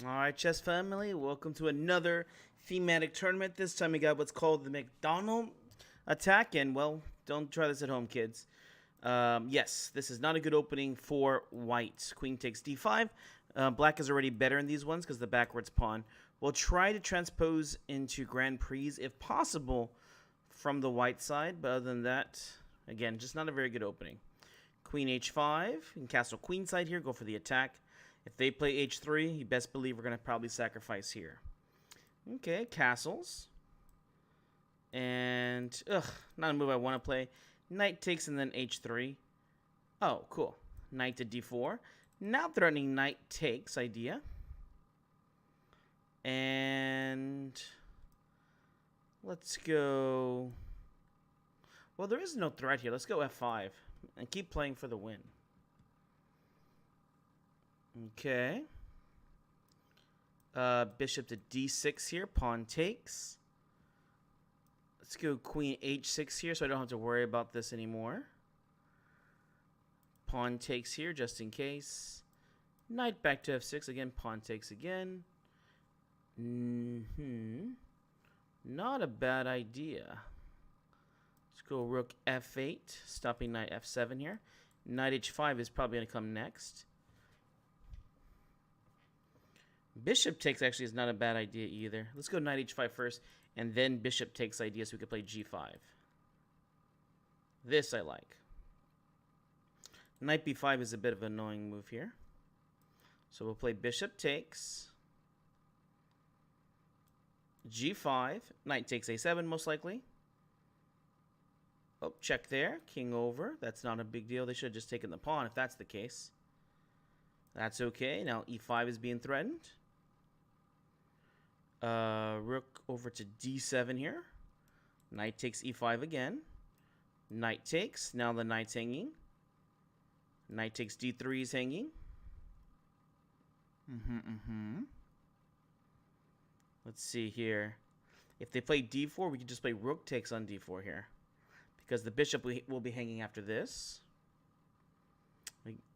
Alright, chess family, welcome to another thematic tournament. This time we got what's called the McDonnell attack, and well, don't try this at home, kids. Yes, this is not a good opening for white. Queen takes d5. Black is already better in these ones because the backwards pawn. We'll try to transpose into Grand Prix if possible from the white side, but other than that, again, just not a very good opening. Queen h5, and castle queenside here, go for the attack. If they play h3, you best believe we're going to probably sacrifice here. Okay, castles. And, not a move I want to play. Knight takes and then h3. Oh, cool. Knight to d4. Now threatening knight takes idea. And let's go... Well, there is no threat here. Let's go f5 and keep playing for the win. Okay. Bishop to d6 here. Pawn takes. Let's go queen h6 here so I don't have to worry about this anymore. Pawn takes here just in case. Knight back to f6. Again, pawn takes again. Not a bad idea. Let's go rook f8. Stopping knight f7 here. Knight h5 is probably going to come next. Bishop takes actually is not a bad idea either. Let's go knight h5 first, and then bishop takes idea so we can play g5. This I like. Knight b5 is a bit of an annoying move here. So we'll play bishop takes. g5. Knight takes a7 most likely. Oh, check there. King over. That's not a big deal. They should have just taken the pawn if that's the case. That's okay. Now e5 is being threatened. Rook over to d7 here. Knight takes e5 again. Knight takes. Now the knight's hanging. Knight takes d3 is hanging. Let's see here. If they play d4, we can just play rook takes on d4 here. Because the bishop will be hanging after this.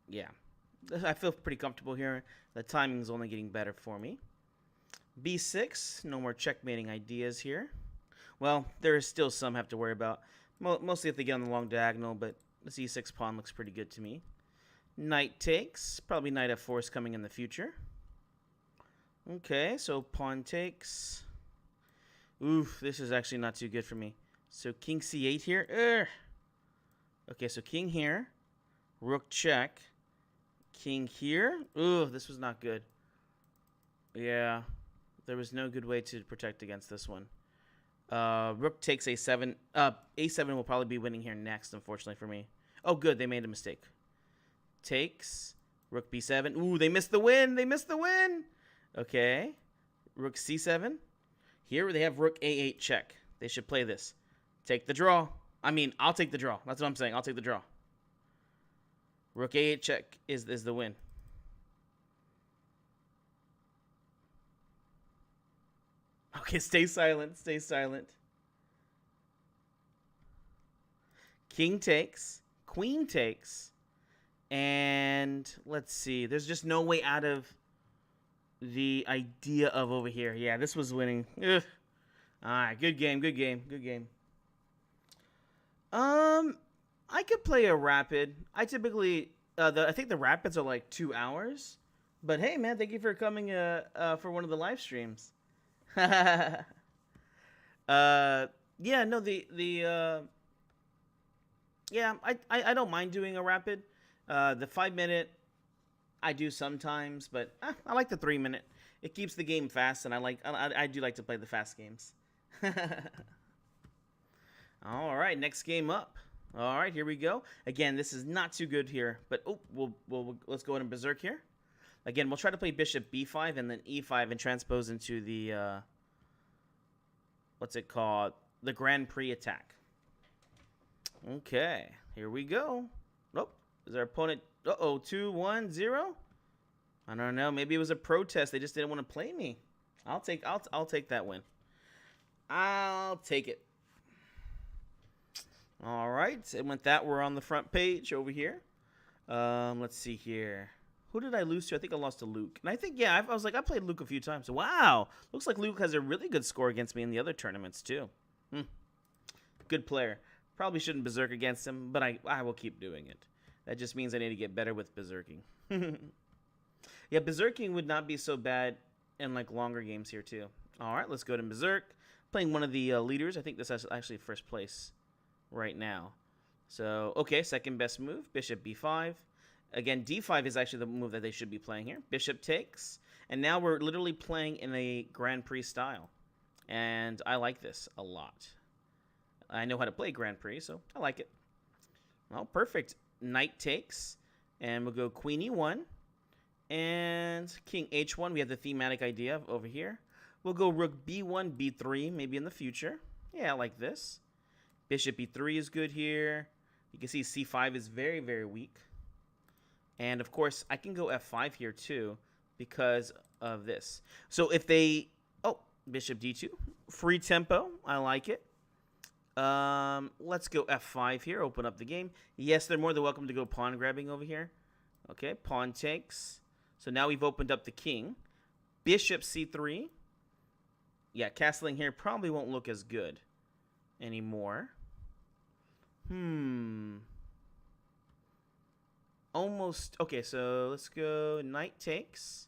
Yeah. I feel pretty comfortable here. The timing is only getting better for me. b6. No more checkmating ideas here. Well, there is still some I have to worry about. Mostly if they get on the long diagonal, but the c6 pawn looks pretty good to me. Knight takes. Probably knight f4 is coming in the future. Okay, so pawn takes. Oof, this is actually not too good for me. So king c8 here. Urgh. Okay, so king here. Rook check. King here. Ooh, this was not good. Yeah, there was no good way to protect against this one. Rook takes a7. A7 will probably be winning here next, unfortunately for me. Oh, good, they made a mistake. Takes. Rook b7. Ooh, they missed the win. They missed the win. Okay. Rook c7. Here they have rook a8 check. They should play this. Take the draw. I mean, I'll take the draw. That's what I'm saying. I'll take the draw. Rook a8 check is the win. Okay, stay silent. Stay silent. King takes. Queen takes. And let's see. There's just no way out of the idea of over here. Yeah, this was winning. Ugh. All right, good game. Good game. Good game. I could play a rapid. I typically, I think the rapids are like 2 hours. But hey, man, thank you for coming for one of the live streams. Yeah, no, yeah, I don't mind doing a rapid. The 5-minute, I do sometimes, but I like the 3-minute. It keeps the game fast, and I do like to play the fast games. All right, next game up. All right, here we go. Again, this is not too good here, but let's go into berserk here. Again, we'll try to play bishop b5 and then e5 and transpose into the what's it called? The Grand Prix attack. Okay, here we go. Oh, is our opponent? 2-1-0. I don't know. Maybe it was a protest. They just didn't want to play me. I'll take that win. I'll take it. All right, and with that, we're on the front page over here. Let's see here. Who did I lose to? I think I lost to Luke. And I think, yeah, I was like, I played Luke a few times. Wow. Looks like Luke has a really good score against me in the other tournaments, too. Good player. Probably shouldn't berserk against him, but I will keep doing it. That just means I need to get better with berserking. Yeah, berserking would not be so bad in, like, longer games here, too. All right, let's go to berserk. Playing one of the leaders. I think this is actually first place right now. So, okay, second best move. Bishop b5. Again, d5 is actually the move that they should be playing here. Bishop takes. And now we're literally playing in a Grand Prix style. And I like this a lot. I know how to play Grand Prix, so I like it. Well, perfect. Knight takes. And we'll go queen e1. And king h1. We have the thematic idea over here. We'll go rook b1, b3, maybe in the future. Yeah, I like this. Bishop e3 is good here. You can see c5 is very, very weak. And, of course, I can go f5 here, too, because of this. So if they... Oh, bishop d2. Free tempo. I like it. Let's go f5 here. Open up the game. Yes, they're more than welcome to go pawn grabbing over here. Okay, pawn takes. So now we've opened up the king. Bishop c3. Yeah, castling here probably won't look as good anymore. Almost. Okay, so let's go knight takes.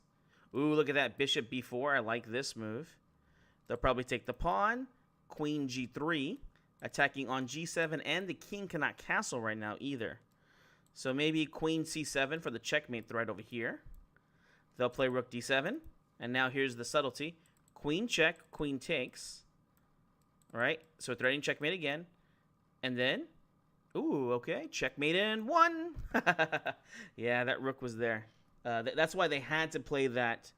Ooh, look at that. Bishop b4. I like this move. They'll probably take the pawn. Queen g3. Attacking on g7. And the king cannot castle right now either. So maybe queen c7 for the checkmate threat over here. They'll play rook d7. And now here's the subtlety. Queen check. Queen takes. All right. So threatening checkmate again. And then... Ooh, okay. Checkmate in 1. Yeah, that rook was there. That's why they had to play that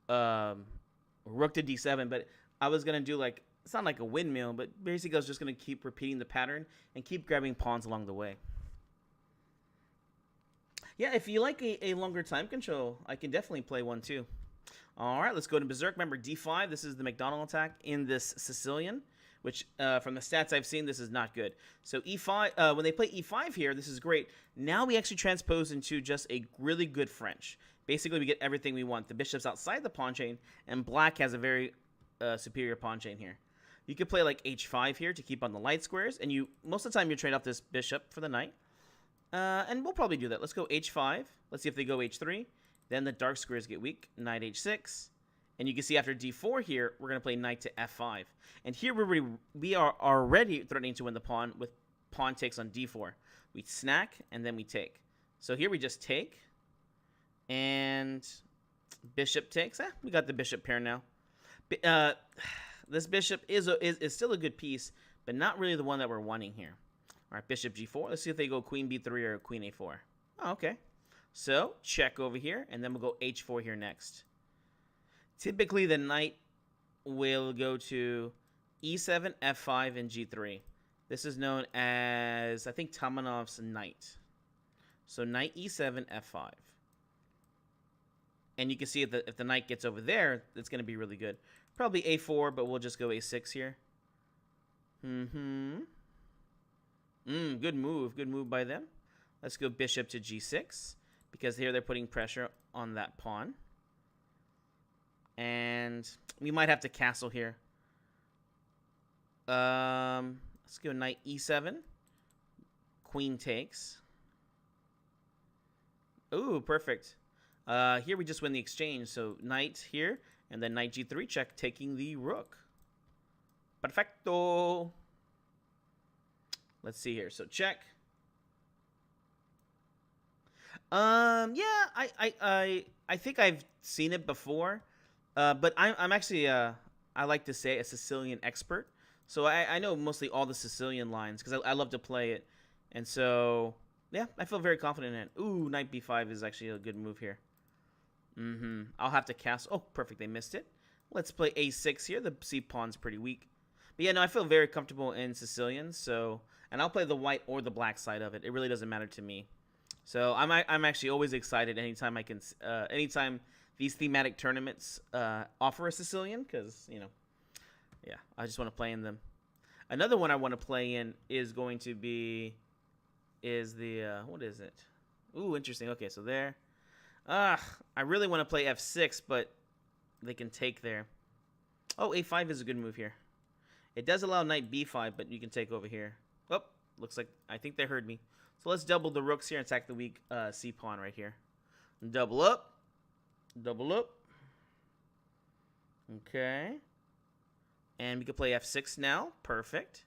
rook to d7. But I was going to do like, it's not like a windmill, but basically I was just going to keep repeating the pattern and keep grabbing pawns along the way. Yeah, if you like a longer time control, I can definitely play one too. All right, let's go to berserk. Remember, d5, this is the McDonnell attack in this Sicilian. Which, from the stats I've seen, this is not good. So e5, when they play e5 here, this is great. Now we actually transpose into just a really good French. Basically, we get everything we want. The bishop's outside the pawn chain, and black has a very superior pawn chain here. You could play like h5 here to keep on the light squares, and most of the time you trade off this bishop for the knight. And we'll probably do that. Let's go h5. Let's see if they go h3. Then the dark squares get weak. Knight h6. And you can see after d4 here, we're going to play knight to f5. And here we are already threatening to win the pawn with pawn takes on d4. We snack, and then we take. So here we just take. And bishop takes. We got the bishop pair now. This bishop is still a good piece, but not really the one that we're wanting here. All right, bishop g4. Let's see if they go queen b3 or queen a4. Oh, okay. So check over here, and then we'll go h4 here next. Typically, the knight will go to e7, f5, and g3. This is known as, I think, Tamanov's knight. So knight e7, f5. And you can see if the knight gets over there, it's going to be really good. Probably a4, but we'll just go a6 here. Good move. Good move by them. Let's go bishop to g6, because here they're putting pressure on that pawn. And we might have to castle here. Let's go knight e7. Queen takes. Ooh, perfect. Here we just win the exchange. So knight here, and then knight g3 check, taking the rook. Perfecto. Let's see here. So check. Yeah, I think I've seen it before. But I'm actually, I like to say, a Sicilian expert. So I know mostly all the Sicilian lines because I love to play it. And so, yeah, I feel very confident in it. Ooh, knight b5 is actually a good move here. I'll have to castle. Oh, perfect. They missed it. Let's play a6 here. The c pawn's pretty weak. But yeah, no, I feel very comfortable in Sicilian. So, and I'll play the white or the black side of it. It really doesn't matter to me. So I'm actually always excited anytime I can, anytime these thematic tournaments offer a Sicilian, because, you know, yeah, I just want to play in them. Another one I want to play in is going to be, what is it? Ooh, interesting. Okay, so there. I really want to play f6, but they can take there. Oh, a5 is a good move here. It does allow knight b5, but you can take over here. Oh, looks like I think they heard me. So let's double the rooks here and attack the weak c pawn right here. Double up. Double up. Okay. And we can play f6 now. Perfect.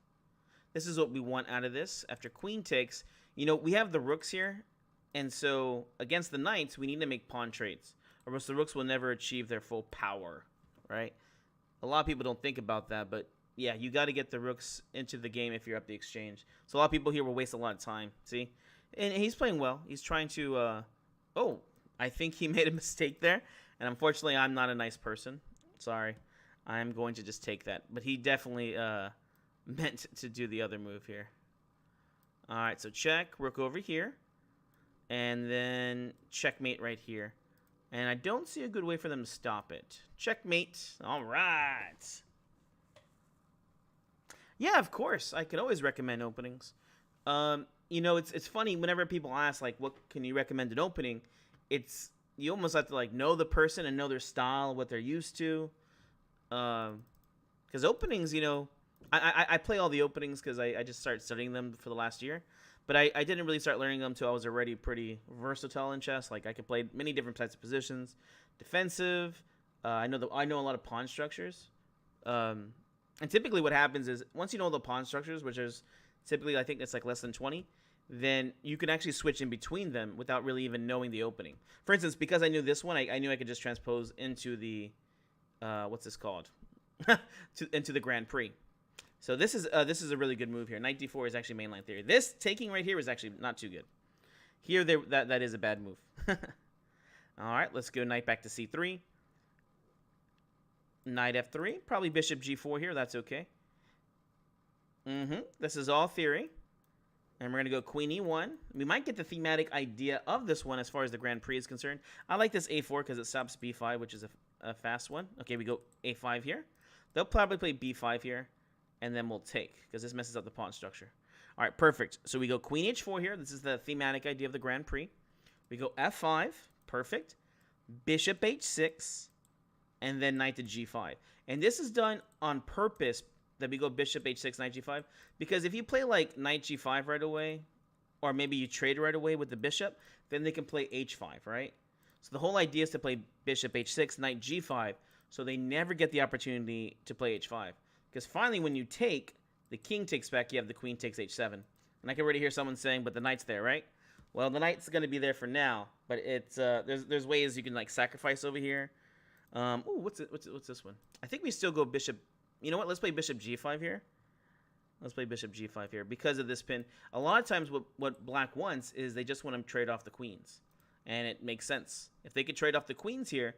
This is what we want out of this. After queen takes, you know, we have the rooks here. And so against the knights, we need to make pawn trades, or else the rooks will never achieve their full power, right? A lot of people don't think about that, but yeah, you got to get the rooks into the game if you're up the exchange. So a lot of people here will waste a lot of time, see? And he's playing well. He's trying to, oh, I think he made a mistake there. And unfortunately, I'm not a nice person. Sorry. I'm going to just take that. But he definitely meant to do the other move here. All right, so check, rook over here. And then checkmate right here. And I don't see a good way for them to stop it. Checkmate. All right. Yeah, of course. I could always recommend openings. You know, it's funny whenever people ask, like, what can you recommend an opening? It's, you almost have to, like, know the person and know their style, what they're used to. Because openings, you know, I play all the openings because I just started studying them for the last year. But I didn't really start learning them until I was already pretty versatile in chess. Like, I could play many different types of positions. Defensive. I know a lot of pawn structures. And typically what happens is, once you know the pawn structures, which is typically, I think it's like less than 20, then you can actually switch in between them without really even knowing the opening. For instance, because I knew this one, I knew I could just transpose into the, what's this called? into the Grand Prix. So this is a really good move here. Knight d4 is actually mainline theory. This taking right here is actually not too good. Here, that is a bad move. All right, let's go knight back to c3. Knight f3. Probably bishop g4 here. That's okay. This is all theory. And we're going to go queen e1. We might get the thematic idea of this one as far as the Grand Prix is concerned. I like this a4 because it stops b5, which is a fast one. Okay, we go a5 here. They'll probably play b5 here. And then we'll take, because this messes up the pawn structure. All right, perfect. So we go queen h4 here. This is the thematic idea of the Grand Prix. We go f5. Perfect. Bishop h6. And then knight to g5. And this is done on purpose that we go bishop h6, knight g5. Because if you play like knight g5 right away, or maybe you trade right away with the bishop, then they can play h5, right? So the whole idea is to play bishop h6, knight g5, so they never get the opportunity to play h5. Because finally, when you take, the king takes back, you have the queen takes h7. And I can already hear someone saying, but the knight's there, right? Well, the knight's going to be there for now, but it's there's ways you can like sacrifice over here. Ooh, what's this one? I think we still go bishop. You know what? Let's play bishop g5 here. Let's play bishop g5 here because of this pin. A lot of times, what black wants is they just want to trade off the queens, and it makes sense. If they could trade off the queens here,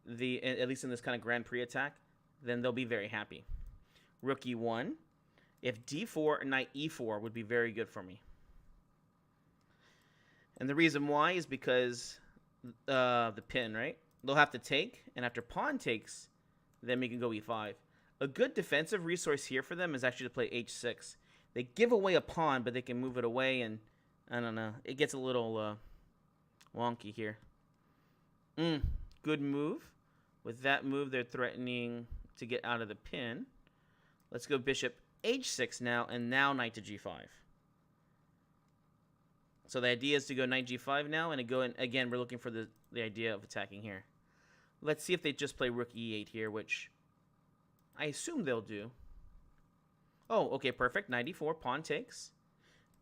at least in this kind of Grand Prix attack, then they'll be very happy. Rook e1. If d4 and knight e4 would be very good for me. And the reason why is because the pin, right? They'll have to take, and after pawn takes, then we can go e5. A good defensive resource here for them is actually to play h6. They give away a pawn, but they can move it away, and I don't know. It gets a little wonky here. Good move. With that move, they're threatening to get out of the pin. Let's go bishop h6 now, and now knight to g5. So the idea is to go knight g5 now, and again, we're looking for the idea of attacking here. Let's see if they just play rook e8 here, which I assume they'll do. Oh, okay, perfect. Knight e4, pawn takes.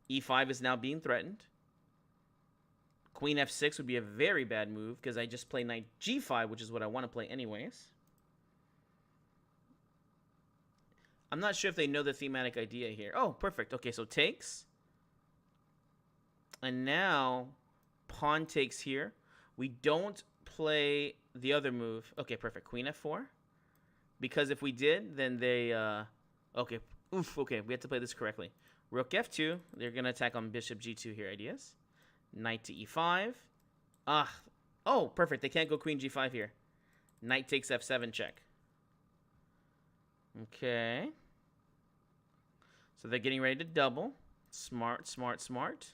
e5 is now being threatened. Queen f6 would be a very bad move, because I just play knight g5, which is what I want to play anyways. I'm not sure if they know the thematic idea here. Oh, perfect. Okay, so takes. And now pawn takes here. We don't play the other move. Okay, perfect. Queen f4. Because if we did, then they... okay. Oof, okay. We have to play this correctly. Rook f2. They're going to attack on bishop g2 here, ideas. Knight to e5. Oh, perfect. They can't go queen g5 here. Knight takes f7 check. Okay. So they're getting ready to double. Smart, smart, smart.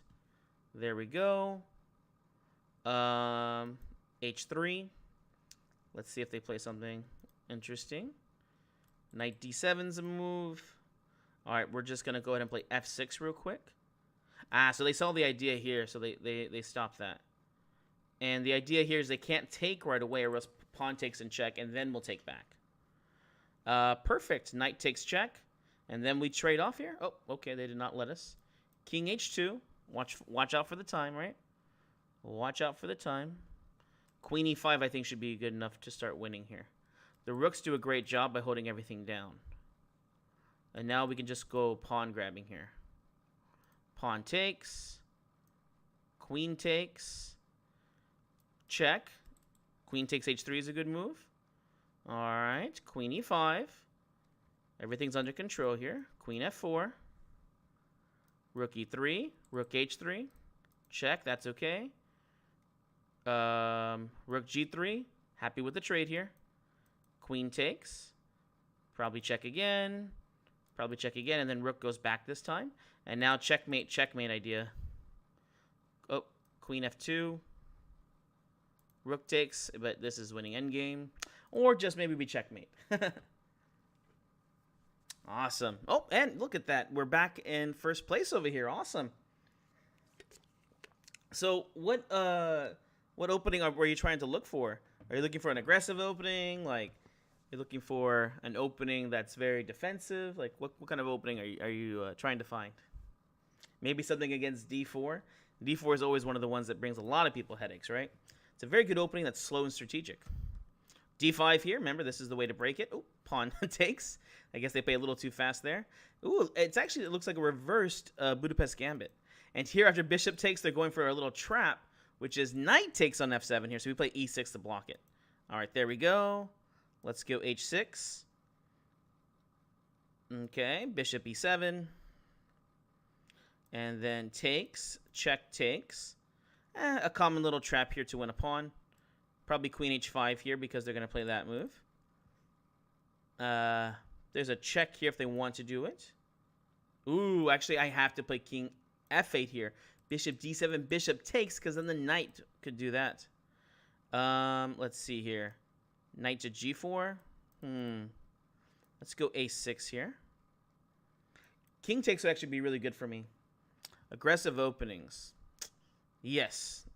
There we go. h3. Let's see if they play something interesting. Knight d7's a move. All right, we're just going to go ahead and play f6 real quick. So they saw the idea here, so they stopped that. And the idea here is they can't take right away, or else pawn takes in check, and then we'll take back. Perfect. Knight takes check, and then we trade off here. Oh, okay, they did not let us. King h2. Watch out for the time, right? Watch out for the time. Queen e5, I think, should be good enough to start winning here. The rooks do a great job by holding everything down. And now we can just go pawn grabbing here. Pawn takes. Queen takes. Check. Queen takes h3 is a good move. All right. Queen e5. Everything's under control here. Queen f4. Rook e3. Rook h3. Check. That's okay. Rook g3. Happy with the trade here. Queen takes. Probably check again. Probably check again. And then rook goes back this time. And now checkmate, checkmate idea. Oh, queen f2. Rook takes, but this is winning endgame. Or just maybe we checkmate. Awesome. Oh, and look at that. We're back in first place over here. Awesome. So what opening were you trying to look for? Are you looking for an aggressive opening? Like, you're looking for an opening that's very defensive? Like, what kind of opening are you trying to find? Maybe something against d4. d4 is always one of the ones that brings a lot of people headaches, right? It's a very good opening that's slow and strategic. d5 here. Remember, this is the way to break it. Oh, pawn takes. I guess they play a little too fast there. Ooh, it looks like a reversed Budapest Gambit. And here, after bishop takes, they're going for a little trap, which is knight takes on f7 here. So we play e6 to block it. All right, there we go. Let's go h6. Okay, bishop e7. And then takes, check takes. A common little trap here to win a pawn. Probably queen h5 here because they're going to play that move. There's a check here if they want to do it. Ooh, actually I have to play king f8 here. Bishop d7, bishop takes, because then the knight could do that. Let's see here. Knight to g4. Let's go a6 here. King takes would actually be really good for me. Aggressive openings. Yes.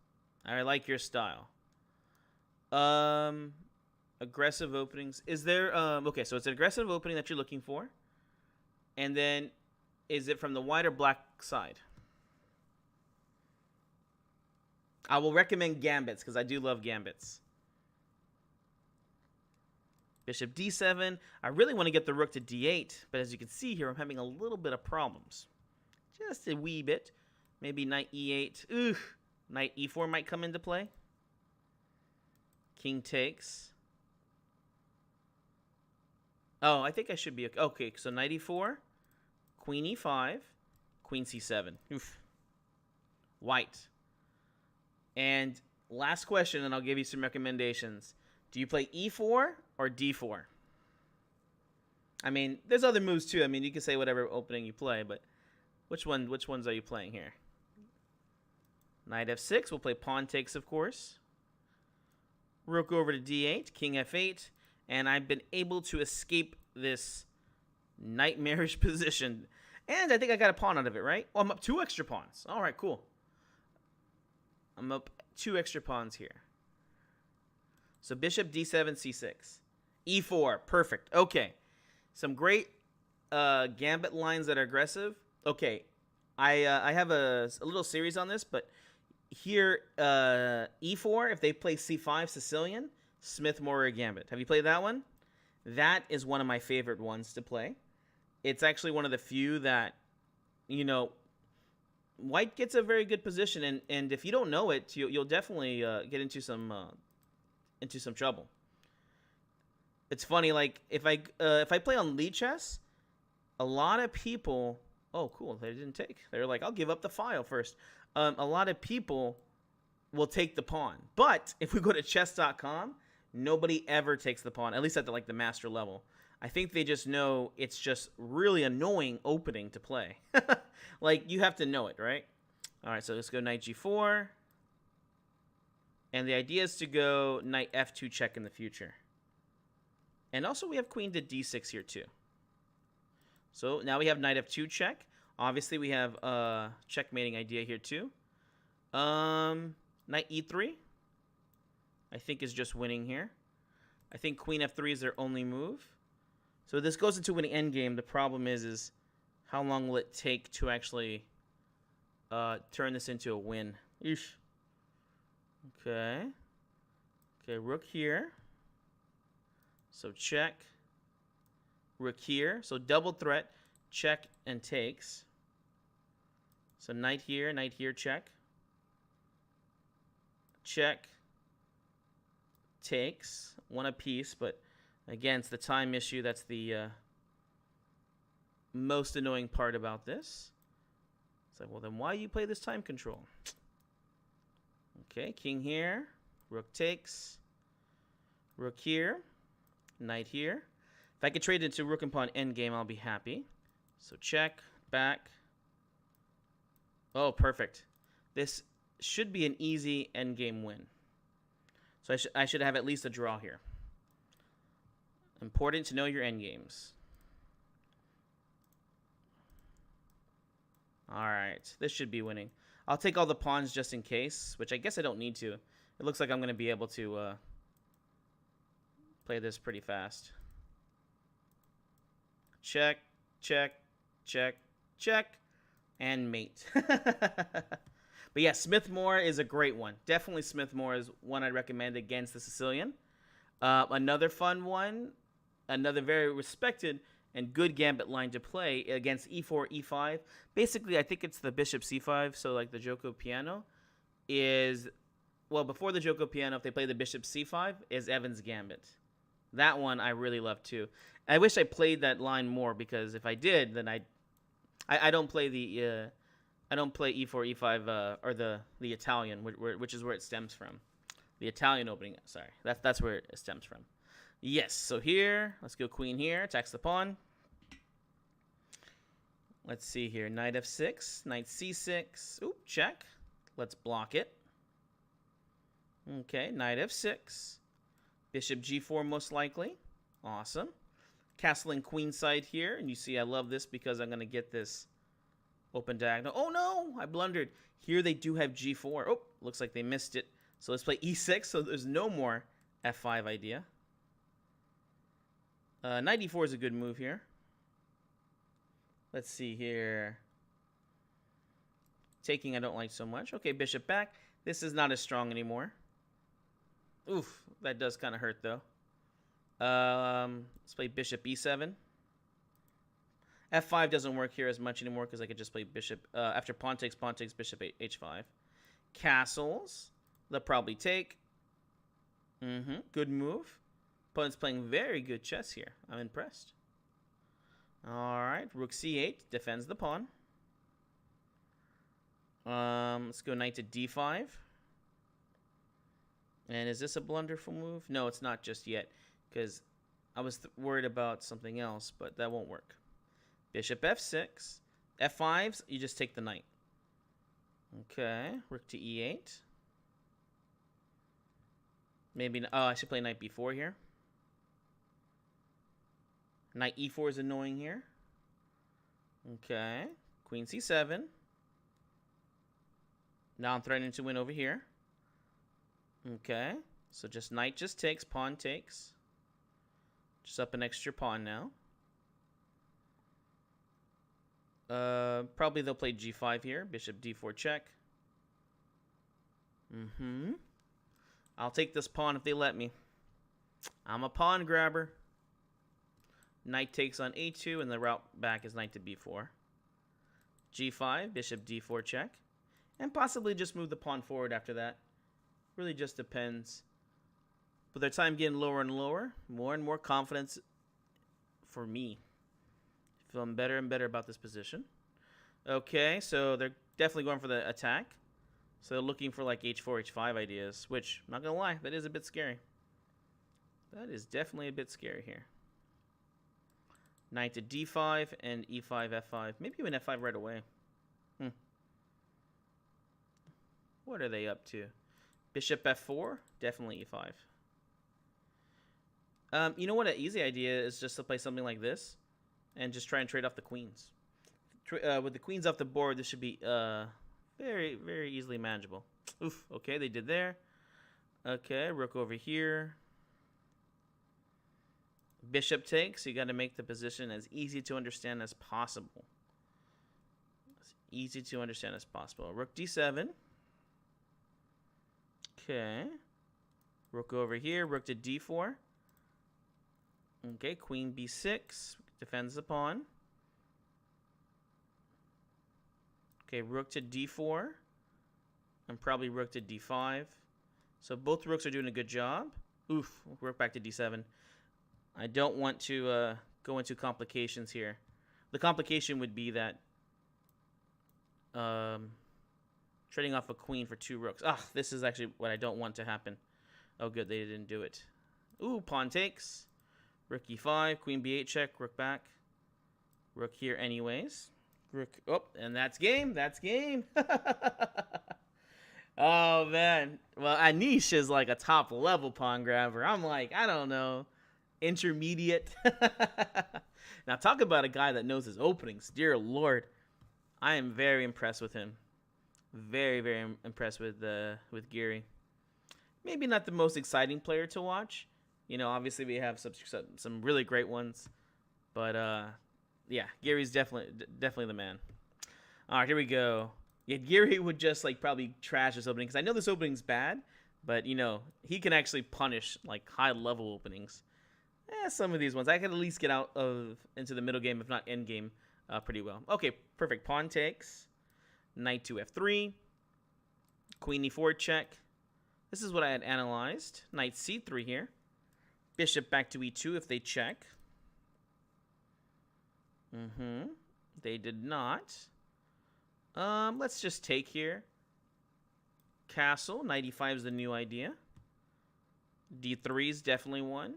I like your style. Aggressive openings. Is there... okay, so it's an aggressive opening that you're looking for. And then, is it from the white or black side? I will recommend gambits, because I do love gambits. Bishop d7. I really want to get the rook to d8, but as you can see here, I'm having a little bit of problems. Just a wee bit. Maybe knight e8. Ooh, knight e4 might come into play. King takes. Oh, I think I should be okay. Okay, so knight e4, queen e5, queen c7. Oof. White. And last question, and I'll give you some recommendations. Do you play e4 or d4? I mean, there's other moves too. I mean, you can say whatever opening you play, but which ones are you playing here? Knight f6. We'll play pawn takes, of course. Rook over to d8, king f8, and I've been able to escape this nightmarish position. And I think I got a pawn out of it, right? Oh, I'm up 2 extra pawns. All right, cool. I'm up 2 extra pawns here. So bishop d7, c6. e4, perfect. Okay, some great gambit lines that are aggressive. Okay, I have a little series on this, but here, e4, if they play c5 Sicilian, Smith-Morra Gambit. Have you played that one? That is one of my favorite ones to play. It's actually one of the few that, you know, white gets a very good position, and if you don't know it, you'll definitely get into some trouble. It's funny, like if I play on lead chess, a lot of people. Oh, cool! They didn't take. They're like, I'll give up the file first. A lot of people will take the pawn, but if we go to chess.com, nobody ever takes the pawn. At least at the master level. I think they just know it's just really annoying opening to play. Like, you have to know it, right? All right, so let's go knight g4. And the idea is to go knight f2 check in the future. And also we have queen to d6 here too. So now we have knight f2 check. Obviously we have a checkmating idea here too. Knight e3 I think is just winning here. I think queen f3 is their only move. So this goes into an endgame. The problem is how long will it take to actually turn this into a win? Eesh. Okay. Okay, rook here. So check. Rook here. So double threat. Check and takes. So knight here, check. Check. Takes. One apiece, but again, it's the time issue. That's the most annoying part about this. It's like, well, then why you play this time control? Okay, king here. Rook takes. Rook here. Knight here. If I could trade it into rook and pawn endgame, I'll be happy. So check, back. Oh, perfect. This should be an easy endgame win. So I should have at least a draw here. Important to know your endgames. Alright, this should be winning. I'll take all the pawns just in case, which I guess I don't need to. It looks like I'm going to be able to play this pretty fast. Check, check, check, check, and mate. But yeah, Smith-Moore is a great one. Definitely Smith-Moore is one I'd recommend against the Sicilian. Another fun one, another very respected and good gambit line to play against e4, e5. Basically, I think it's the bishop c5, so like the Gioco Piano is, well, before the Gioco Piano, if they play the bishop c5, is Evans' Gambit. That one I really love too. I wish I played that line more, because if I did, then I don't play the I don't play e4, e5 or the Italian, which is where it stems from. The Italian opening. Sorry, that's where it stems from. Yes. So here, let's go queen here. Attacks the pawn. Let's see here. Knight f6, knight c6. Oop, check. Let's block it. Okay, knight f6. Bishop g4 most likely. Awesome. Castling queenside here, and you see I love this because I'm going to get this open diagonal. Oh no, I blundered. Here they do have g4. Oh, looks like they missed it. So let's play e6, so there's no more f5 idea. Knight e4 is a good move here. Let's see here. Taking I don't like so much. Okay, bishop back. This is not as strong anymore. Oof, that does kind of hurt though. Let's play bishop e7. f5 doesn't work here as much anymore because I could just play bishop after pawn takes, bishop h5. Castles. They'll probably take. Good move. Opponent's playing very good chess here. I'm impressed. All right, rook c8 defends the pawn. Let's go knight to d5. And is this a blunderful move? No, it's not just yet, because I was worried about something else, but that won't work. Bishop f6. f5s, you just take the knight. Okay, rook to e8. Maybe, oh, I should play knight b4 here. Knight e4 is annoying here. Okay, queen c7. Now I'm threatening to win over here. Okay, so just knight just takes, pawn takes. Just up an extra pawn now. Probably they'll play g5 here. Bishop d4 check. I'll take this pawn if they let me. I'm a pawn grabber. Knight takes on a2, and the route back is knight to b4. g5, bishop d4 check. And possibly just move the pawn forward after that. Really just depends. With their time getting lower and lower, more and more confidence for me. Feeling better and better about this position. Okay, so they're definitely going for the attack. So they're looking for like h4, h5 ideas, which, I'm not going to lie, that is a bit scary. That is definitely a bit scary here. Knight to d5 and e5, f5. Maybe even f5 right away. What are they up to? Bishop f4, definitely e5. You know what? An easy idea is just to play something like this and just try and trade off the queens. With the queens off the board, this should be very, very easily manageable. Oof, okay, they did there. Okay, rook over here. Bishop takes. You got to make the position as easy to understand as possible. As easy to understand as possible. Rook d7. Okay. Rook over here. Rook to d4. Okay, queen b6. Defends the pawn. Okay, rook to d4. And probably rook to d5. So both rooks are doing a good job. Oof, rook back to d7. I don't want to go into complications here. The complication would be that trading off a queen for 2 rooks. Ah, this is actually what I don't want to happen. Oh, good, they didn't do it. Ooh, pawn takes. Rook e5, queen b8 check, rook back. Rook here anyways. Rook, oh, and that's game. That's game. Oh, man. Well, Anish is like a top level pawn grabber. I'm like, I don't know, intermediate. Now, talk about a guy that knows his openings. Dear Lord. I am very impressed with him. Very, very impressed with Gary. Maybe not the most exciting player to watch. You know, obviously we have some really great ones. But, yeah, Gary's definitely the man. All right, here we go. Yeah, Gary would just, like, probably trash this opening. Because I know this opening's bad. But, you know, he can actually punish, like, high-level openings. Some of these ones. I could at least get out into the middle game, if not end game, pretty well. Okay, perfect. Pawn takes. Knight to f3. Queen e4 check. This is what I had analyzed. Knight c3 here. Bishop back to e2 if they check. They did not. Let's just take here. Castle. Knight e5 is the new idea. d3 is definitely one.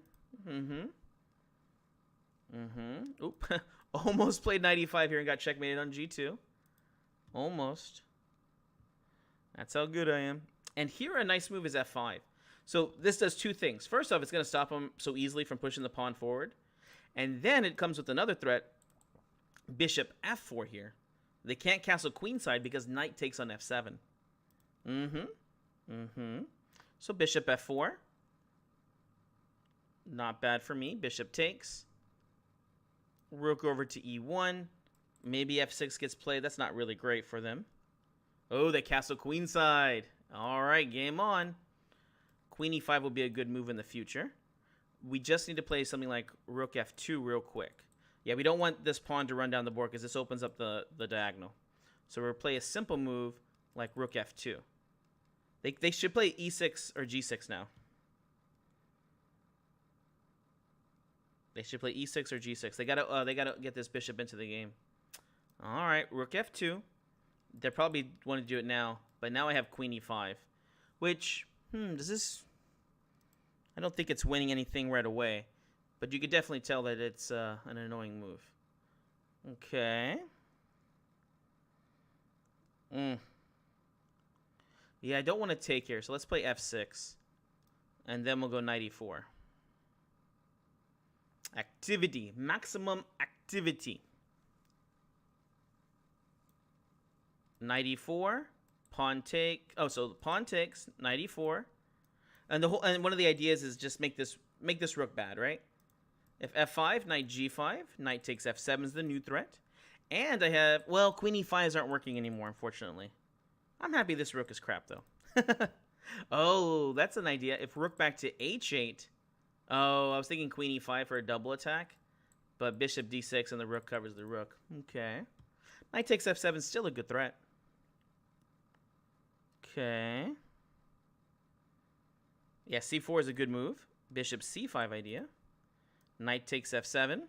Oop. Almost played knight e5 here and got checkmated on g2. Almost. That's how good I am. And here a nice move is f5. So this does 2 things. First off, it's going to stop him so easily from pushing the pawn forward. And then it comes with another threat. Bishop f4 here. They can't castle queenside because knight takes on f7. So bishop f4. Not bad for me. Bishop takes. Rook over to e1. Maybe f6 gets played. That's not really great for them. Oh, they castle queenside. All right, game on. Queen e5 will be a good move in the future. We just need to play something like rook f2 real quick. Yeah, we don't want this pawn to run down the board because this opens up the diagonal. So we'll play a simple move like rook f2. They should play e6 or g6 now. They should play e6 or g6. They gotta get this bishop into the game. All right, rook f2. They probably want to do it now, but now I have queen e5, which does this? I don't think it's winning anything right away, but you could definitely tell that it's an annoying move. Okay. Yeah, I don't want to take here, so let's play f6, and then we'll go knight e4. Activity, maximum activity. Knight e4, pawn take. Oh, so pawn takes, knight e4, and one of the ideas is just make this rook bad, right? If f5, knight g5, knight takes f7 is the new threat, and I have queen e5s aren't working anymore, unfortunately. I'm happy this rook is crap though. Oh, that's an idea. If rook back to h8. Oh, I was thinking queen e5 for a double attack, but bishop d6 and the rook covers the rook. Okay. Knight takes f7 is still a good threat. Okay. Yeah, c4 is a good move. Bishop c5 idea. Knight takes f7.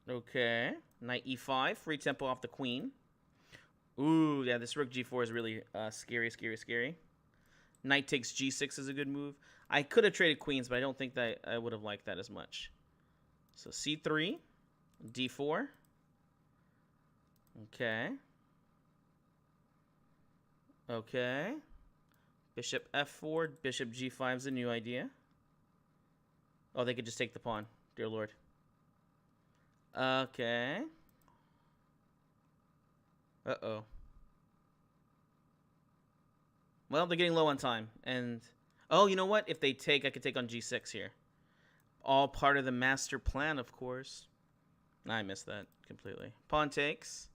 Okay. Knight e5, free tempo off the queen. Ooh, yeah, this rook g4 is really scary. Knight takes g6 is a good move. I could have traded queens, but I don't think that I would have liked that as much. So c3, d4. Okay. Okay. Bishop f4, bishop g5 is a new idea. Oh, they could just take the pawn. Dear Lord. Okay. Uh-oh. Well, they're getting low on time. And, oh, you know what? If they take, I could take on g6 here. All part of the master plan, of course. I missed that completely. Pawn takes.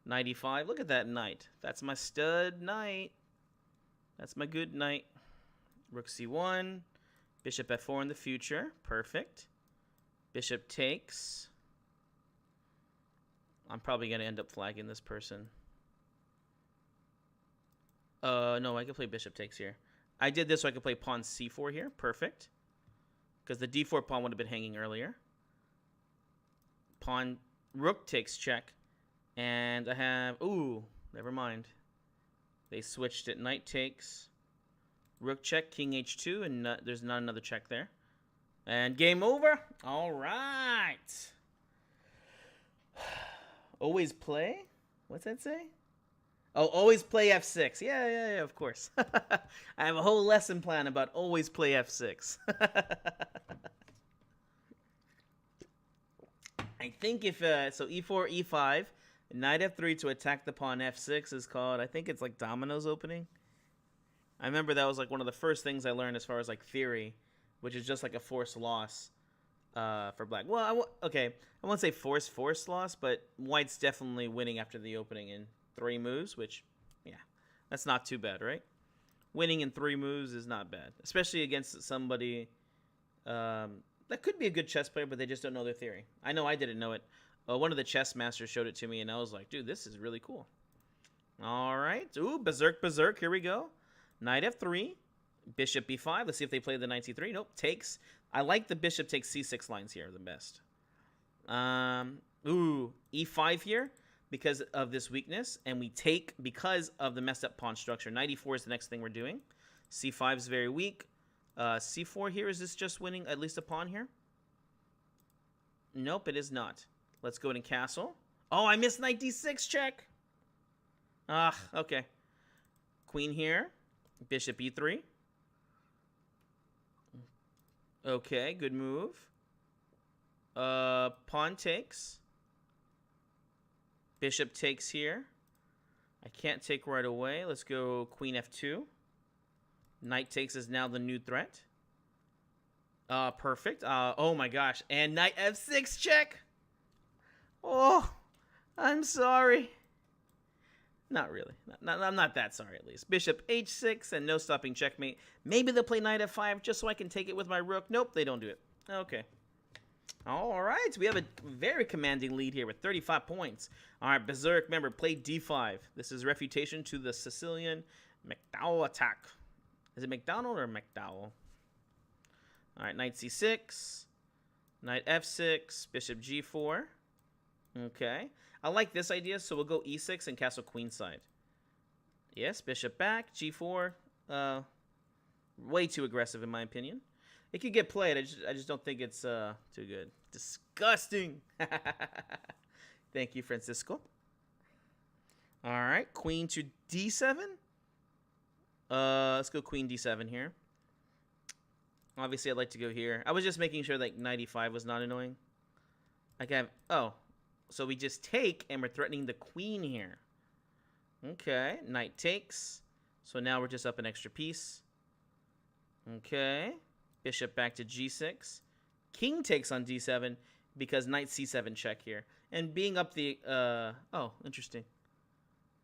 Knight e5. Look at that knight. That's my stud knight. That's my good knight. Rook c1. Bishop f4 in the future. Perfect. Bishop takes. I'm probably going to end up flagging this person. No, I can play bishop takes here. I did this so I could play pawn c4 here. Perfect. Because the d4 pawn would have been hanging earlier. Pawn, rook takes check. And I have, ooh, never mind. They switched it. Knight takes. Rook check, king h2, and there's not another check there. And game over. All right. Always play? What's that say? Oh, always play f6. Yeah, of course. I have a whole lesson plan about always play f6. I think if, so e4, e5, knight f3 to attack the pawn f6 is called, I think it's like dominoes opening. I remember that was like one of the first things I learned as far as like theory, which is just like a forced loss for black. Well, okay, I won't say forced loss, but white's definitely winning after the opening in 3 moves, which, yeah, that's not too bad, right? Winning in 3 moves is not bad, especially against somebody that could be a good chess player, but they just don't know their theory. I know I didn't know it. One of the chess masters showed it to me, and I was like, dude, this is really cool. All right. Ooh, berserk. Here we go. Knight f3. Bishop b5. Let's see if they play the knight c3. Nope, takes. I like the bishop takes c6 lines here the best. Ooh, e5 here because of this weakness, and we take because of the messed up pawn structure. Knight e4 is the next thing we're doing. c5 is very weak. c4 here, is this just winning at least a pawn here? Nope, it is not. Let's go ahead and castle. Oh, I missed knight d6 check. Ah, okay. Queen here. Bishop e3. Okay, good move. Pawn takes. Bishop takes here. I can't take right away. Let's go queen f2. Knight takes is now the new threat. Perfect. Oh my gosh. And knight f6 check. Oh, I'm sorry. Not really. I'm not that sorry, at least. Bishop h6 and no stopping checkmate. Maybe they'll play knight f5 just so I can take it with my rook. Nope, they don't do it. Okay. All right. We have a very commanding lead here with 35 points. All right, Berserk, remember, play d5. This is refutation to the Sicilian McDowell attack. Is it McDonnell or McDowell? All right, knight c6. Knight f6. Bishop g4. Okay. I like this idea, so we'll go e6 and castle queenside. Yes, bishop back, g4. Way too aggressive in my opinion. It could get played. I just don't think it's too good. Disgusting. Thank you, Francisco. All right, queen to d7. Let's go queen d7 here. Obviously, I'd like to go here. I was just making sure that knight e5 was not annoying. I can have, oh. So we just take, and we're threatening the queen here. Okay, knight takes. So now we're just up an extra piece. Okay, bishop back to g6. King takes on d7 because knight c7 check here. And being up the, oh, interesting.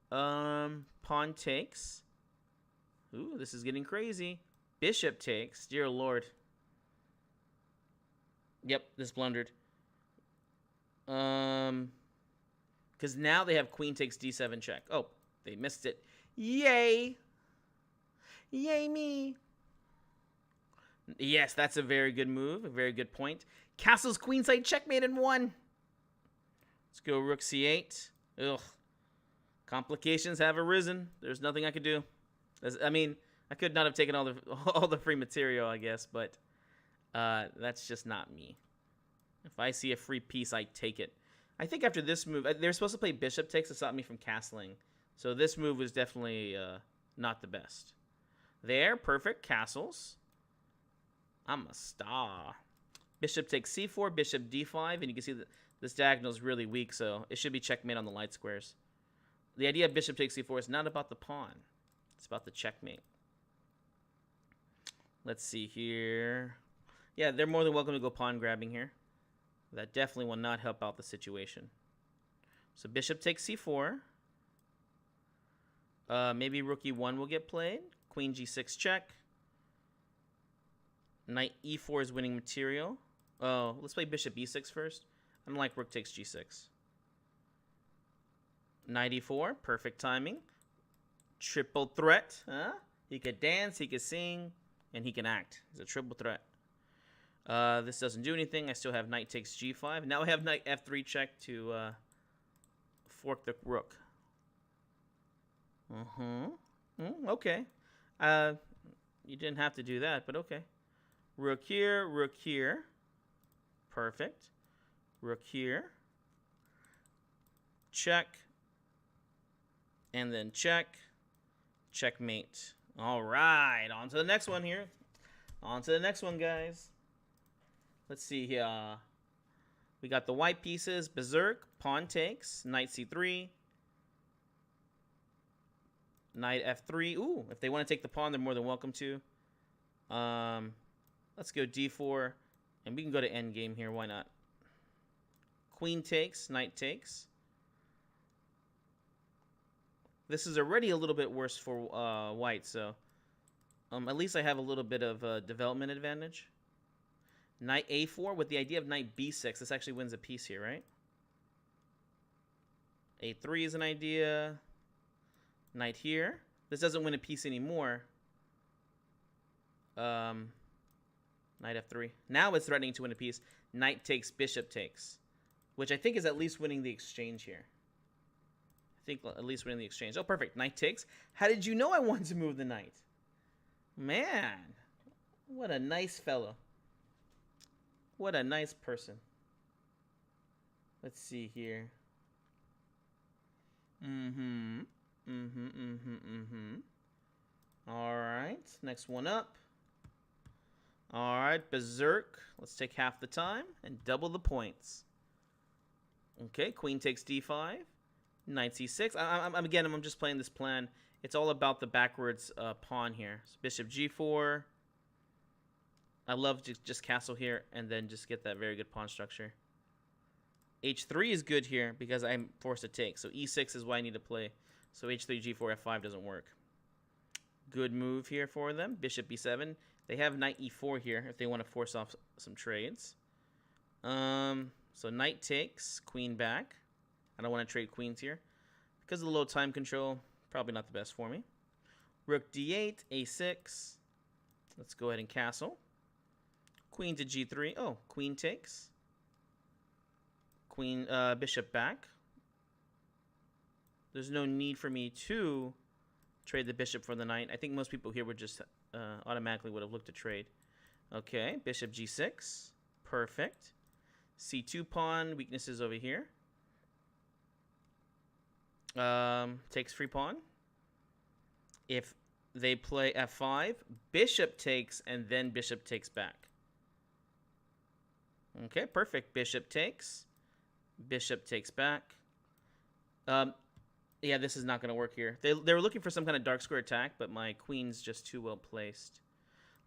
Pawn takes. Ooh, this is getting crazy. Bishop takes. Dear Lord. Yep, this blundered. Because now they have queen takes d7 check. Oh, they missed it. Yay. Yay me. Yes, that's a very good move. A very good point. Castle's queenside checkmate in 1. Let's go rook c8. Ugh. Complications have arisen. There's nothing I could do. I mean, I could not have taken all the free material, I guess, but that's just not me. If I see a free piece, I take it. I think after this move, they're supposed to play bishop takes to stop me from castling. So this move was definitely not the best. There, perfect. Castles. I'm a star. Bishop takes c4, bishop d5, and you can see that this diagonal is really weak, so it should be checkmate on the light squares. The idea of bishop takes c4 is not about the pawn. It's about the checkmate. Let's see here. Yeah, they're more than welcome to go pawn grabbing here. That definitely will not help out the situation. So bishop takes c4. Maybe rook e1 will get played. Queen g6 check. Knight e4 is winning material. Oh, let's play bishop e6 first. I don't like rook takes g6. Knight e4, perfect timing. Triple threat, huh? He could dance, he could sing, and he can act. He's a triple threat. This doesn't do anything. I still have knight takes g5. Now I have knight f3 check to fork the rook. Okay. You didn't have to do that, but okay. Rook here, rook here. Perfect. Rook here. Check. And then check. Checkmate. All right. On to the next one here. On to the next one, guys. Let's see here. We got the white pieces. Berserk. Pawn takes. Knight c3. Knight f3. Ooh, if they want to take the pawn, they're more than welcome to. Let's go d4. And we can go to endgame here. Why not? Queen takes. Knight takes. This is already a little bit worse for white, so at least I have a little bit of development advantage. Knight a4 with the idea of knight b6. This actually wins a piece here, right? a3 is an idea. Knight here. This doesn't win a piece anymore. Knight f3. Now it's threatening to win a piece. Knight takes, bishop takes, which I think is at least winning the exchange here. I think at least winning the exchange. Oh, perfect. Knight takes. How did you know I wanted to move the knight? Man, what a nice fellow. What a nice person. Let's see here. All right, next one up. All right, Berserk. Let's take half the time and double the points. Okay, queen takes d5. Knight c6. I'm just playing this plan. It's all about the backwards pawn here. So bishop g4. I love to just castle here and then just get that very good pawn structure. h3 is good here because I'm forced to take. So e6 is what I need to play. So h3, g4, f5 doesn't work. Good move here for them. Bishop b7. They have knight e4 here if they want to force off some trades. So knight takes, queen back. I don't want to trade queens here. Because of the low time control, probably not the best for me. Rook d8, a6. Let's go ahead and castle. Queen to g3. Oh, queen takes. Queen, bishop back. There's no need for me to trade the bishop for the knight. I think most people here would just automatically would have looked to trade. Okay, bishop g6. Perfect. c2 pawn, weaknesses over here. Takes free pawn. If they play f5, bishop takes, and then bishop takes back. Okay, perfect. Bishop takes. Bishop takes back. Yeah, this is not going to work here. They were looking for some kind of dark square attack, but my queen's just too well placed.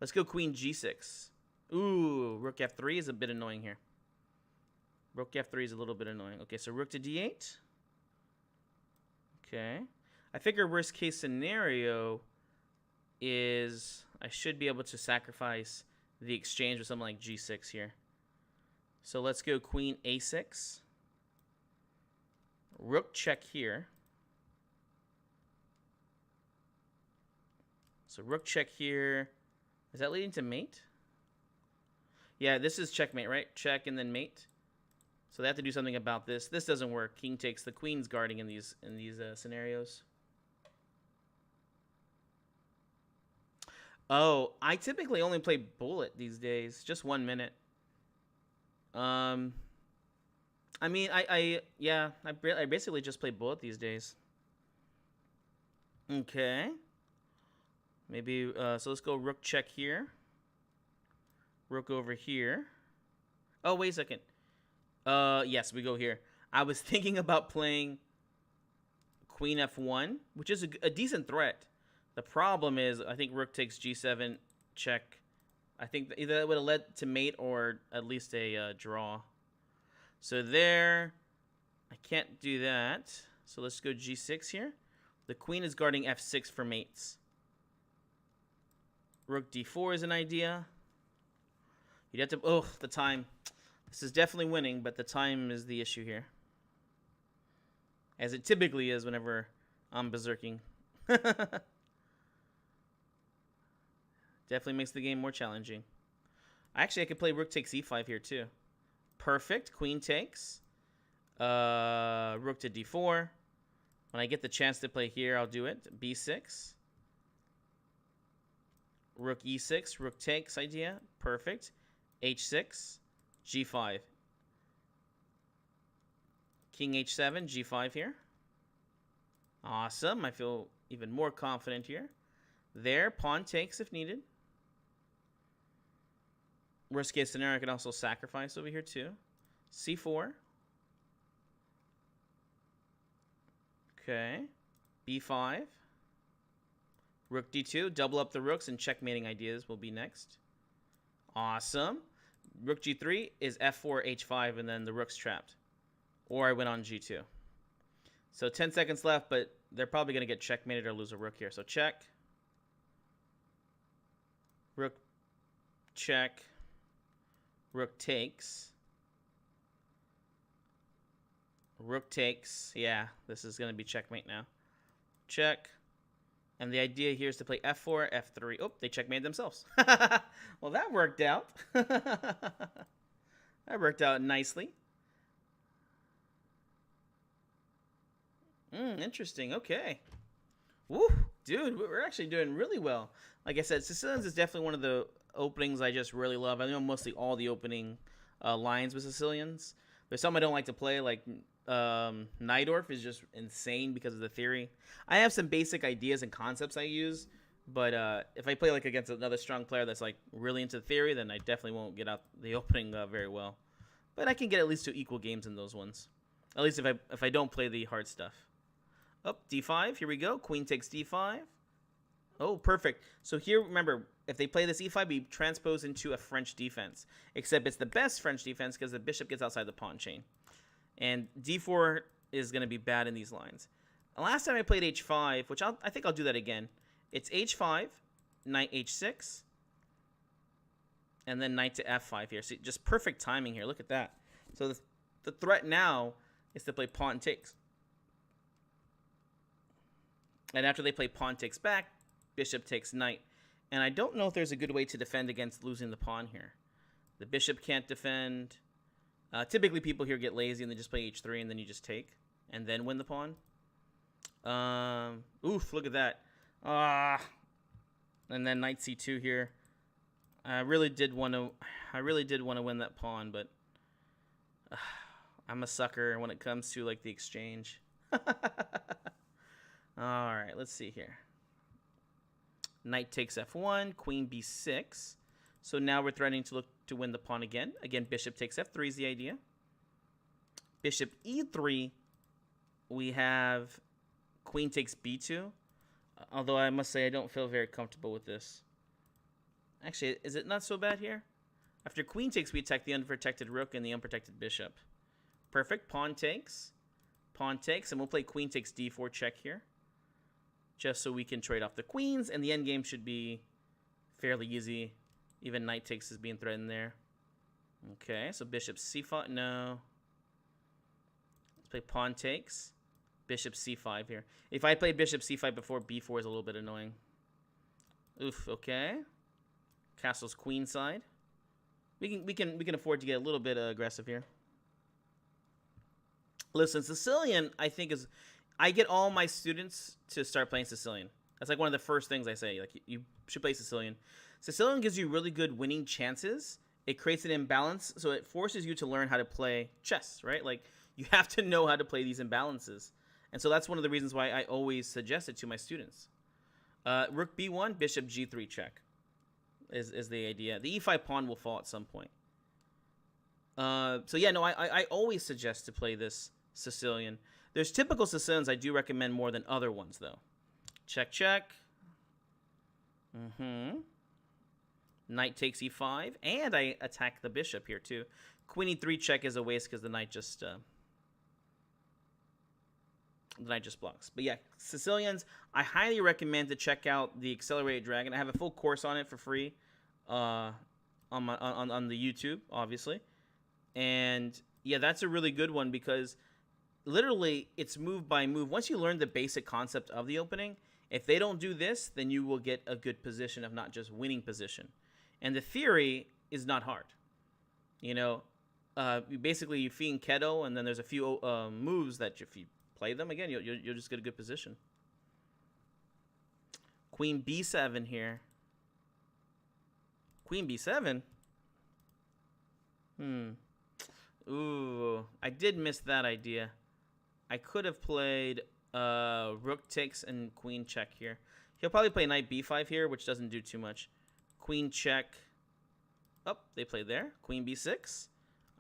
Let's go queen g6. Ooh, rook f3 is a bit annoying here. Rook f3 is a little bit annoying. Okay, so rook to d8. Okay. I figure worst case scenario is I should be able to sacrifice the exchange with something like g6 here. So let's go queen a6. Rook check here. So rook check here. Is that leading to mate? Yeah, this is checkmate, right? Check and then mate. So they have to do something about this. This doesn't work. King takes. The queen's guarding in these scenarios. Oh, I typically only play bullet these days. Just 1 minute. I mean, I basically just play bullet these days. Okay. Maybe, so let's go rook check here. Rook over here. Oh, wait a second. Yes, we go here. I was thinking about playing queen f1, which is a decent threat. The problem is, I think rook takes g7, check. I think either that would have led to mate or at least a draw. So there, I can't do that. So let's go g6 here. The queen is guarding f6 for mates. Rook d4 is an idea. You'd have to... Oh, the time. This is definitely winning, but the time is the issue here. As it typically is whenever I'm berserking. Definitely makes the game more challenging. Actually, I could play rook takes e5 here too. Perfect. Queen takes. Rook to d4. When I get the chance to play here, I'll do it. b6. Rook e6. Rook takes idea. Perfect. h6. g5. King h7. g5 here. Awesome. I feel even more confident here. There. Pawn takes if needed. Worst case scenario, I can also sacrifice over here too. c4. Okay. b5. Rook d2. Double up the rooks and checkmating ideas will be next. Awesome. Rook g3 is f4, h5, and then the rook's trapped. Or I went on g2. So 10 seconds left, but they're probably going to get checkmated or lose a rook here. So check. Rook check. Rook takes. Rook takes. Yeah, this is going to be checkmate now. Check. And the idea here is to play f4, f3. Oh, they checkmated themselves. Well, that worked out. That worked out nicely. Interesting. Okay. Woo, dude, we're actually doing really well. Like I said, Sicilians is definitely one of the openings I just really love. I know mostly all the opening lines with Sicilians. There's some I don't like to play, like Najdorf is just insane because of the theory. I have some basic ideas and concepts I use, but if I play like against another strong player that's like really into theory, then I definitely won't get out the opening very well. But I can get at least 2 equal games in those ones. At least if I don't play the hard stuff. Oh, d5. Here we go. Queen takes d5. Oh, perfect. So here, remember, if they play this e5, we transpose into a French defense. Except it's the best French defense because the bishop gets outside the pawn chain. And d4 is going to be bad in these lines. Last time I played h5, which I think I'll do that again. It's h5, knight h6, and then knight to f5 here. So just perfect timing here. Look at that. So the threat now is to play pawn takes. And after they play pawn takes back, bishop takes knight. And I don't know if there's a good way to defend against losing the pawn here. The bishop can't defend. Typically, people here get lazy and they just play h3 and then you just take and then win the pawn. Oof, look at that. And then knight c2 here. I really did want to win that pawn, but I'm a sucker when it comes to like the exchange. All right, let's see here. Knight takes f1, queen b6. So now we're threatening to look to win the pawn again. Again, bishop takes f3 is the idea. Bishop e3, we have queen takes b2. Although I must say I don't feel very comfortable with this. Actually, is it not so bad here? After queen takes, we attack the unprotected rook and the unprotected bishop. Perfect. Pawn takes. Pawn takes, and we'll play queen takes d4 check here. Just so we can trade off the queens, and the endgame should be fairly easy. Even knight takes is being threatened there. Okay, so bishop c5. No. Let's play pawn takes. Bishop c5 here. If I played bishop c5 before, b4 is a little bit annoying. Oof. Okay. Castle's queen side. We can afford to get a little bit aggressive here. Listen, Sicilian, I think is. I get all my students to start playing Sicilian. That's like one of the first things I say. Like, you should play Sicilian. Sicilian gives you really good winning chances. It creates an imbalance, so it forces you to learn how to play chess, right? Like, you have to know how to play these imbalances. And so that's one of the reasons why I always suggest it to my students. Rook b1, bishop g3 check is the idea. The e5 pawn will fall at some point. So yeah, no, I always suggest to play this Sicilian. There's typical Sicilians I do recommend more than other ones, though. Check, check. Knight takes e5, and I attack the bishop here, too. Queen e3 check is a waste because the knight just blocks. But yeah, Sicilians, I highly recommend to check out the Accelerated Dragon. I have a full course on it for free on the YouTube, obviously. And yeah, that's a really good one because literally it's move by move. Once you learn the basic concept of the opening, if they don't do this, then you will get a good position, if not just winning position. And the theory is not hard. You know, basically you fiend Keto, and then there's a few moves that if you play them again, you'll just get a good position. Queen b7 here. Queen b7? Ooh, I did miss that idea. I could have played rook takes and queen check here. He'll probably play knight b5 here, which doesn't do too much. Queen check. Oh, they played there. Queen b6.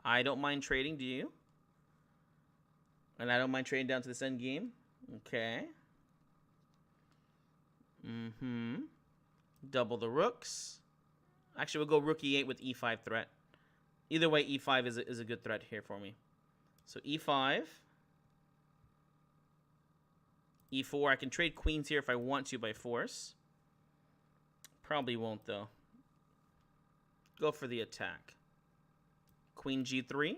I don't mind trading, do you? And I don't mind trading down to this end game. Okay. Double the rooks. Actually, we'll go rook e8 with e5 threat. Either way, e5 is a good threat here for me. So e5. e4. I can trade queens here if I want to by force. Probably won't, though. Go for the attack. Queen g3.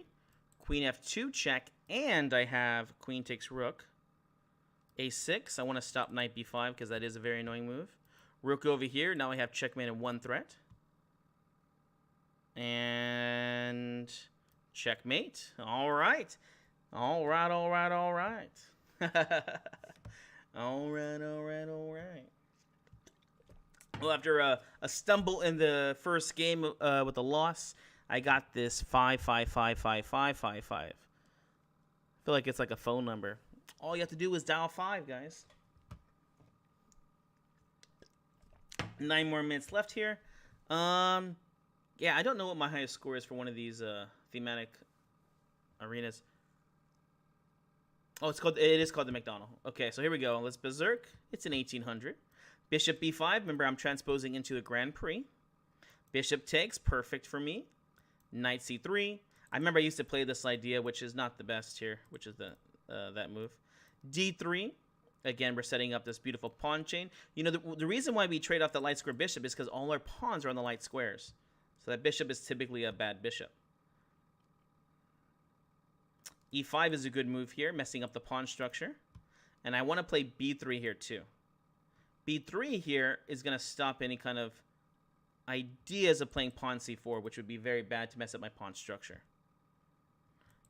Queen f2 check. And I have queen takes rook. a6. I want to stop knight b5 because that is a very annoying move. Rook over here. Now I have checkmate and one threat. And checkmate. All right. All right, all right, all right. All right. Well, after a stumble in the first game with a loss, I got this 5555555. I feel like it's like a phone number. All you have to do is dial 5, guys. 9 more minutes left here. Yeah, I don't know what my highest score is for one of these thematic arenas. Oh, it is called the McDonnell. Okay, so here we go. Let's berserk. It's an 1800. Bishop b5. Remember, I'm transposing into a Grand Prix. Bishop takes. Perfect for me. Knight c3. I remember I used to play this idea, which is not the best here, which is that move. d3. Again, we're setting up this beautiful pawn chain. You know, the reason why we trade off the light square bishop is because all our pawns are on the light squares. So that bishop is typically a bad bishop. e5 is a good move here, messing up the pawn structure. And I want to play b3 here too. b3 here is going to stop any kind of ideas of playing pawn c4, which would be very bad to mess up my pawn structure.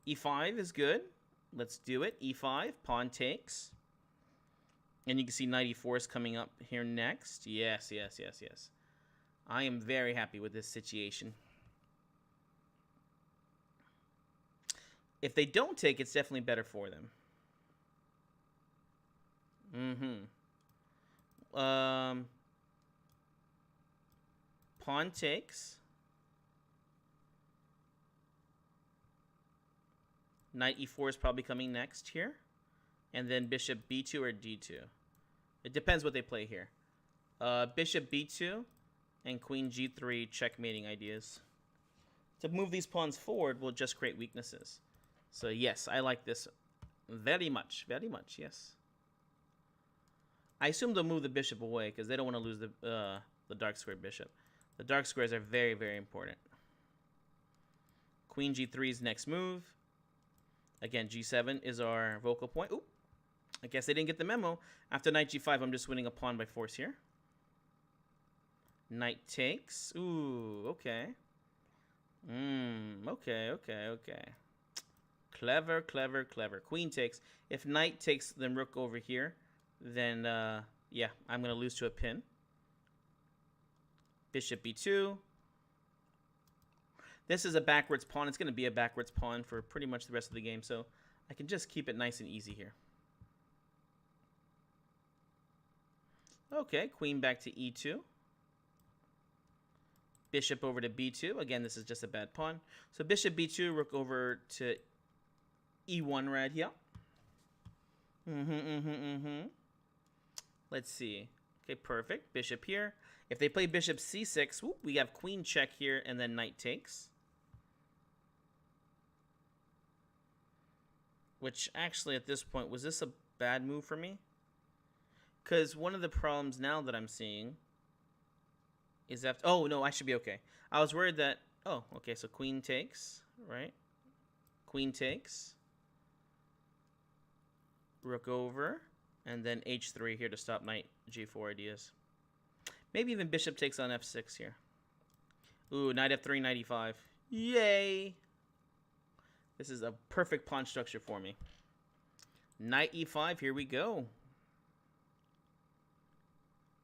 e5 is good. Let's do it. e5, pawn takes. And you can see knight e4 is coming up here next. Yes, yes, yes, yes. I am very happy with this situation. If they don't take, it's definitely better for them. Pawn takes. Knight e4 is probably coming next here. And then bishop b2 or d2. It depends what they play here. Bishop b2 and queen g3 checkmating ideas. To move these pawns forward will just create weaknesses. So yes, I like this very much, yes. I assume they'll move the bishop away because they don't want to lose the dark square bishop. The dark squares are very, very important. Queen g3's next move. Again, g7 is our vocal point. Oop. I guess they didn't get the memo. After knight g5, I'm just winning a pawn by force here. Knight takes. Ooh, okay. Okay. Clever, clever, clever. Queen takes. If knight takes, then rook over here. Then, yeah, I'm going to lose to a pin. Bishop b2. This is a backwards pawn. It's going to be a backwards pawn for pretty much the rest of the game, so I can just keep it nice and easy here. Okay, queen back to e2. Bishop over to b2. Again, this is just a bad pawn. So bishop b2, rook over to e1 right here. Let's see. Okay, perfect. Bishop here. If they play bishop c6, whoop, we have queen check here, and then knight takes. Which, actually, at this point, was this a bad move for me? Because one of the problems now that I'm seeing is that... Oh, no, I should be okay. I was worried that... Oh, okay, so queen takes, right? Queen takes. Rook over. And then h3 here to stop knight g4 ideas. Maybe even bishop takes on f6 here. Ooh, knight f3, knight e5. Yay! This is a perfect pawn structure for me. Knight e5, here we go.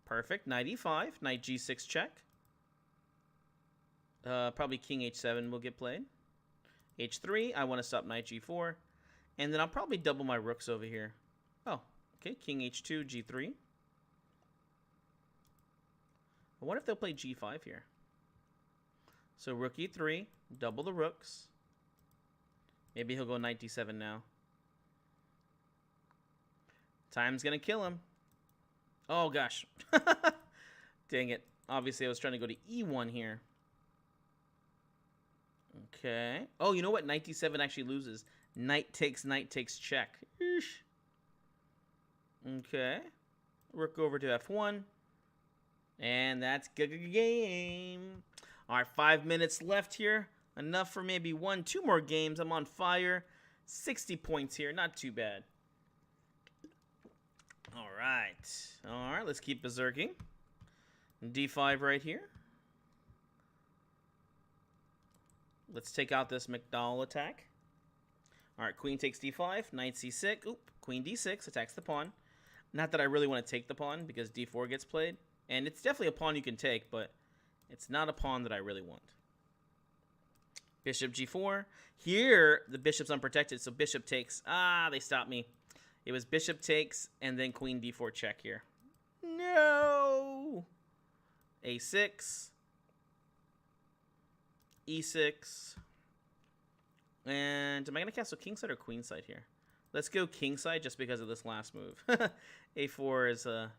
Perfect, knight e5, knight g6 check. Probably king h7 will get played. h3, I want to stop knight g4. And then I'll probably double my rooks over here. Oh, okay, king h2, g3. I wonder if they'll play g5 here. So rook e3, double the rooks. Maybe he'll go knight d7 now. Time's going to kill him. Oh, gosh. Dang it. Obviously, I was trying to go to e1 here. Okay. Oh, you know what? Knight d7 actually loses. Knight takes check. Eesh. Okay. Rook over to f1. And that's game. All right, 5 minutes left here. Enough for maybe 2 more games. I'm on fire. 60 points here. Not too bad. All right, let's keep berserking. d5 right here. Let's take out this McDonnell attack. All right, queen takes d5, knight c6. Oop, queen d6 attacks the pawn. Not that I really want to take the pawn because d4 gets played. And it's definitely a pawn you can take, but it's not a pawn that I really want. Bishop g4. Here, the bishop's unprotected, so bishop takes. Ah, they stopped me. It was bishop takes and then queen d4 check here. No! a6. e6. And am I going to castle kingside or queenside here? Let's go kingside just because of this last move. a4 is a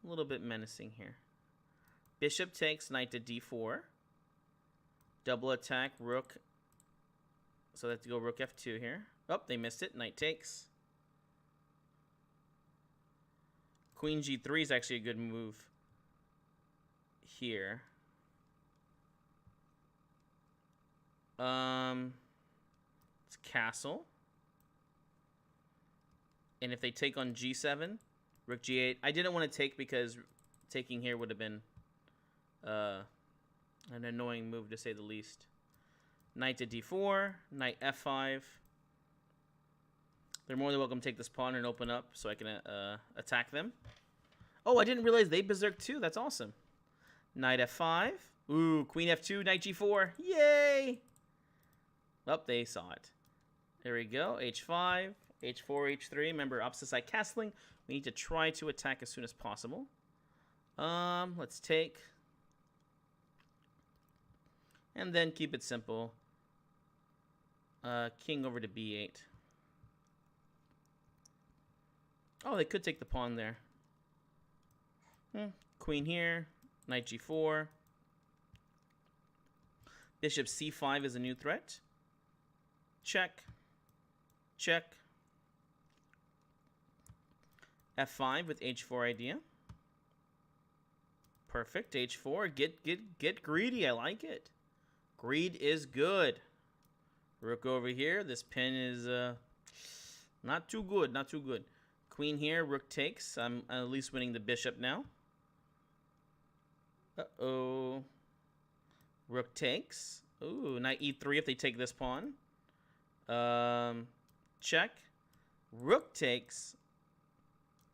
little bit menacing here. Bishop takes, knight to d4. Double attack, rook. So they have to go rook f2 here. Oh, they missed it. Knight takes. Queen g3 is actually a good move here. It's castle. And if they take on g7, rook g8. I didn't want to take because taking here would have been an annoying move to say the least. Knight to d4, knight f5. They're more than welcome to take this pawn and open up so I can attack them. Oh, I didn't realize they berserk too. That's awesome. Knight f5. Ooh, queen f2, knight g4. Yay! Oh, they saw it. There we go. h5, h4, h3. Remember, opposite side castling. We need to try to attack as soon as possible. Let's take. And then keep it simple. King over to b8. Oh, they could take the pawn there. Queen here. Knight g4. Bishop c5 is a new threat. Check. Check. f5 with h4 idea. Perfect. h4. Get greedy. I like it. Greed is good. Rook over here. This pin is not too good. Not too good. Queen here. Rook takes. I'm at least winning the bishop now. Uh-oh. Rook takes. Ooh, knight e3 if they take this pawn. Check. Rook takes.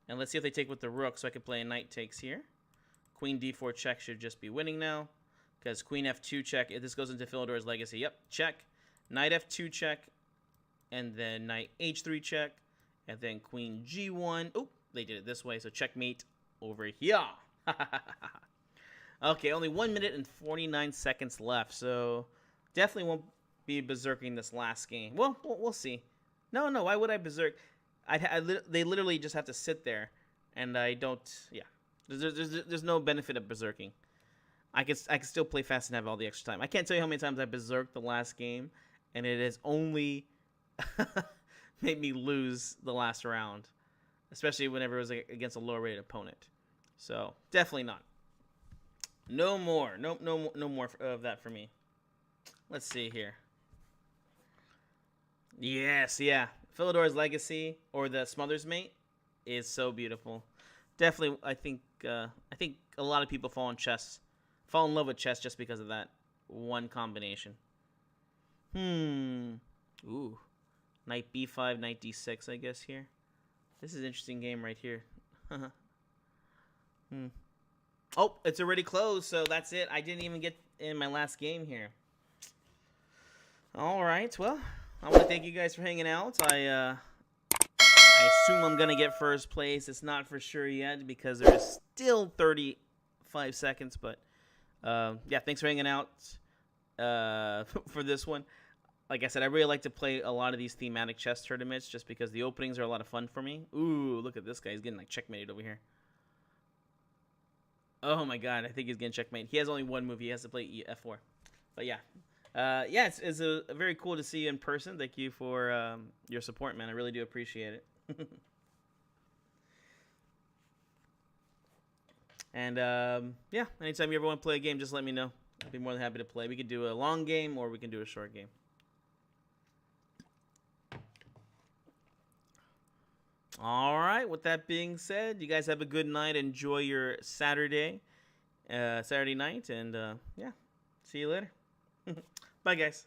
And let's see if they take with the rook so I can play a knight takes here. Queen d4 check should just be winning now. Because queen f2 check. If this goes into Philidor's legacy. Yep, check. Knight f2 check. And then knight h3 check. And then queen g1. Oh, they did it this way. So checkmate. over here. Okay, only 1 minute and 49 seconds left, so definitely won't be berserking this last game. Well, we'll see. No, why would I berserk? They literally just have to sit there, and I don't. Yeah, there's no benefit of berserking. I can still play fast and have all the extra time. I can't tell you how many times I berserked the last game, and it has only made me lose the last round, especially whenever it was against a lower rated opponent. So definitely not. No more. No more of that for me. Let's see here. Yes, yeah. Philidor's Legacy or the Smothers Mate is so beautiful. Definitely, I think a lot of people fall in love with chess just because of that one combination. Ooh. Knight b5, knight d6, I guess here. This is an interesting game right here. Oh, it's already closed, so that's it. I didn't even get in my last game here. All right, well, I want to thank you guys for hanging out. I assume I'm going to get first place. It's not for sure yet because there is still 35 seconds, but yeah, thanks for hanging out for this one. Like I said, I really like to play a lot of these thematic chess tournaments just because the openings are a lot of fun for me. Ooh, look at this guy. He's getting like checkmated over here. Oh my god, I think he's getting checkmate. He has only one move. He has to play F4. But yeah. Yeah, it's very cool to see you in person. Thank you for your support, man. I really do appreciate it. And yeah, anytime you ever want to play a game, just let me know. I'd be more than happy to play. We could do a long game or we can do a short game. All right, with that being said, you guys have a good night. Enjoy your Saturday night, and yeah, see you later. Bye, guys.